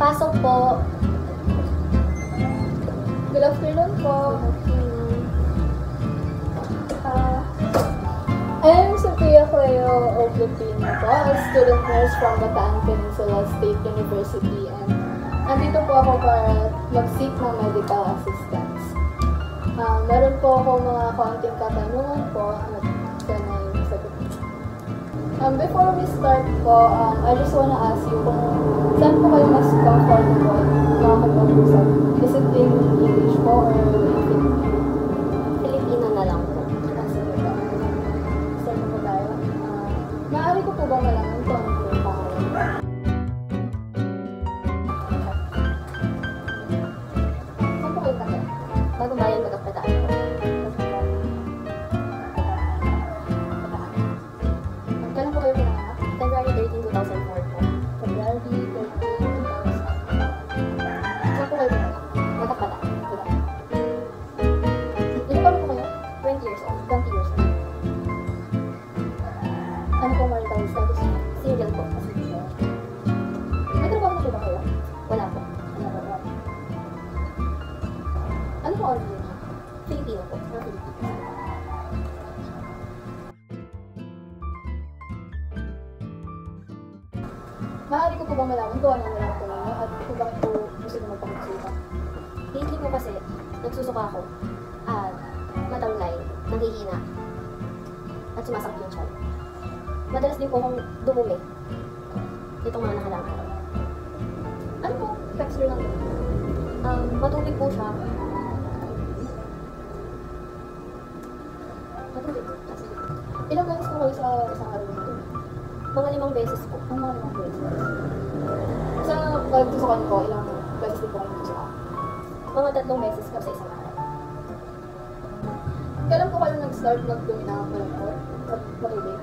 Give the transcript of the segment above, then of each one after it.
Pasok po. Good afternoon po. I am Sophia Cleo Oblupino po, a student nurse from Bataan Peninsula State University, and nandito po ako para mag-seek ng medical assistance. Meron po ako mga kaunting katanungan po at sana yung sagot. Before we start po, I just wanna ask you kung saan po kayo mas comfortable makakapag-usap? Is it in English po or in Filipino? Filipino na lang po. Start po tayo. Maaari ko po ba malaman kung ano po yung pangalan? Saan po kayo tayo? Bagong bayan, Magkapataan po. Kailan po kayo pinanganak? February 13, 2004 po. February 13, 2000. Saan po kayo pinanganak? Magkapataan. Ilan pa po kayo? 20 years old. 20 years old. Ano po marital status niyo? Single po. May trabaho na po ba kayo? Wala po. Ano po origin niyo? Filipino po. Sa Philippines. Maaari ko po bang malaman kung ano ang po ninyo at kung bakit po gusto niyo magpakonsulta? Lately po kasi, nagsusuka ako at mataulay, nanghihina at sumasakit yung tiyan. Madalas din po akong dumumi itong mga nakalang araw. Ano po texture ng dumi? Matubig po siya. Matubig. Kasi, Ilang beses po kayo sa isang araw nito? mga 5 beses po. Ang mga limang beses. Sa pagtusukan ko, ilang beses din po kayo nagtusukan? Mga 3 beses po sa isang araw. Kailan po kayo nag-start magdumi na malangkot at matubig?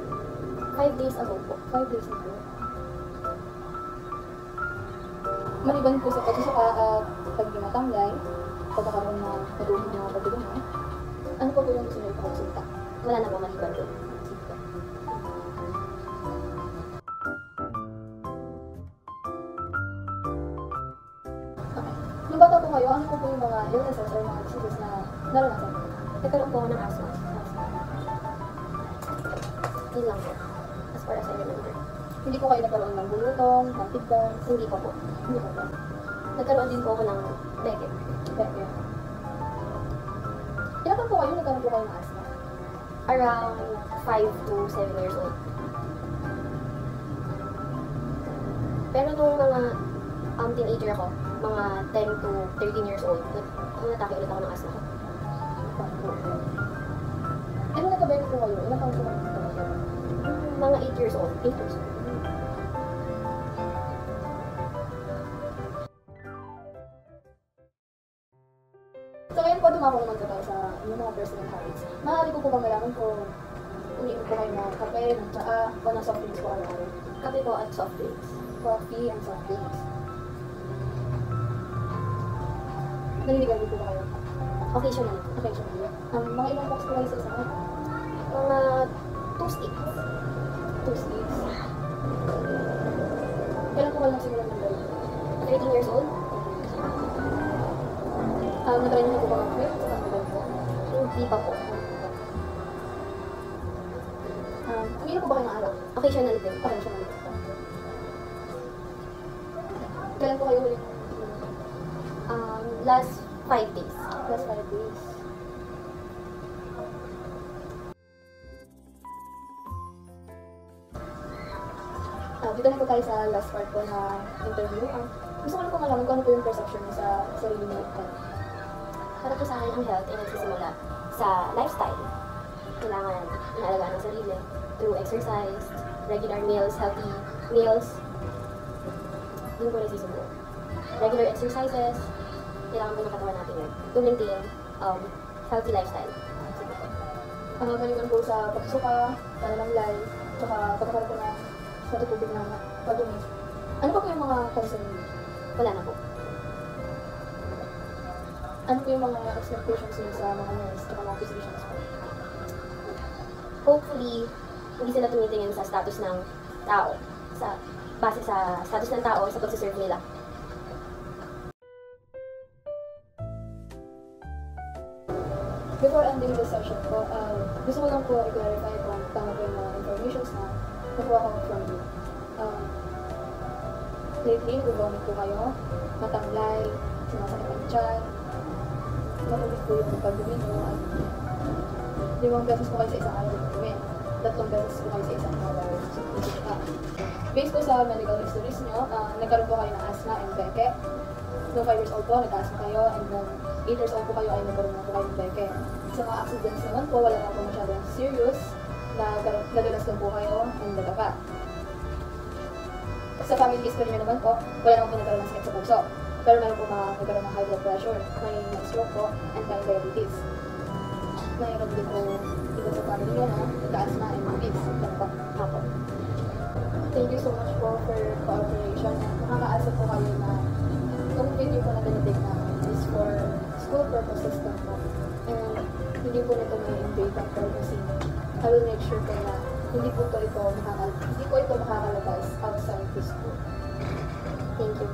5 days ago po. 5 days ago. Maliban po sa pagsusuka at pag-ginatamlay, pagkakaroon na matubig na pagdumi, ano po yung gusto niyo ipakonsulta? Wala na po maliban doon. Okay. Nung bata po kayo, ano po yung mga illnesses or mga diseases na naranasan po? Nagkaroon po ako ng asthma. Yun lang po. As far as I remember. Hindi po kayo nagkaroon ng bulutong, ng feedback, Hindi pa po. hindi po ba? Nagkaroon din po ako ng beke. Beke. Ilan pa po kayo nagkaroon po kayo ng asthma? Around 5 to 7 years old. Pero nung mga teenager ako, mga 10 to 13 years old, natake ulit ako ng asthma. Ano nagka-beke po kayo? Ilan taon po kayo nagka-beke? Mga 8 years old. 8 years old. So ngayon po, dumako naman po tayo sa inyong mga personal habits. Maaari ko po ba malaman kung umiinom po kayo ng kape, ng tsaa, o ng soft drinks po araw-araw? Kape po at soft drinks. Coffee and soft drinks. Naninigaw po ba kayo? Occasionally. Occasionally. Mga ilang box po kayo sa isang araw? Mga 2 sticks. 2 sticks. Kailan po kayo nagsimulan ng gawin? 13 years old? Natry niyo po ba mag-quit sa pag-gawin po? Hindi pa po. Umiinom po ba kayo ng araw? Occasionally din. Occasionally. Kailan po kayo huling Last 5 days. last 5 days? Dito na po tayo sa last part po na interview. Gusto ko na po malaman kung ano po yung perception niyo sa sarili niyo. Para po sa akin, ang health ay nagsisimula sa lifestyle. Kailangan inaalagaan ang sarili through exercise, regular meals, healthy meals. Doon po nagsisimula. Regular exercises, kailangan po ng katawan natin yun to maintain healthy lifestyle. Maliban po sa pagsuka, pananamlay, tsaka pagkakaroon po ng matutubig na pagdumi. Ano pa po yung mga concern niyo? Wala na po. Ano po yung mga expectations niyo sa mga nurse at mga physicians po? Hopefully, hindi sila tumitingin sa status ng tao. Base sa status ng tao sa pagsiserve nila. before ending the session po, gusto ko lang po i-clarify kung tama po yung mga informations na nakuha ko from you. Lately, nag-vomit po kayo, matamlay, sumasakit ang tiyan, matulis po yung pagdumi nyo, at 5 beses po kayo sa isang araw dumi, 3 beses po kayo sa isang araw. Based po sa medical histories nyo, nagkaroon po kayo ng asthma and beke. Nung 5 years old po, nag-asthma kayo, and nung 8 years old po kayo ay nagkaroon na po kayo ng beke. Sa mga accidents naman po, wala na po masyadong serious, nadalas lang po kayo, and nagkaka. Sa family history nyo naman po, wala naman po nagkaroon ng sakit sa puso. Pero meron po mga nagkaroon ng high blood pressure, may stroke po, and may diabetes. Mayroon din po dito sa family nyo na nagka-asthma and diabetes. Ganun po. Ako. Thank you so much po for your cooperation. Nakakaasa po kayo na itong video po na dinidig na is for school purposes lang po. And hindi po nito may invade ang privacy. I will make sure po na hindi po ito makakalabas outside the school. Thank you.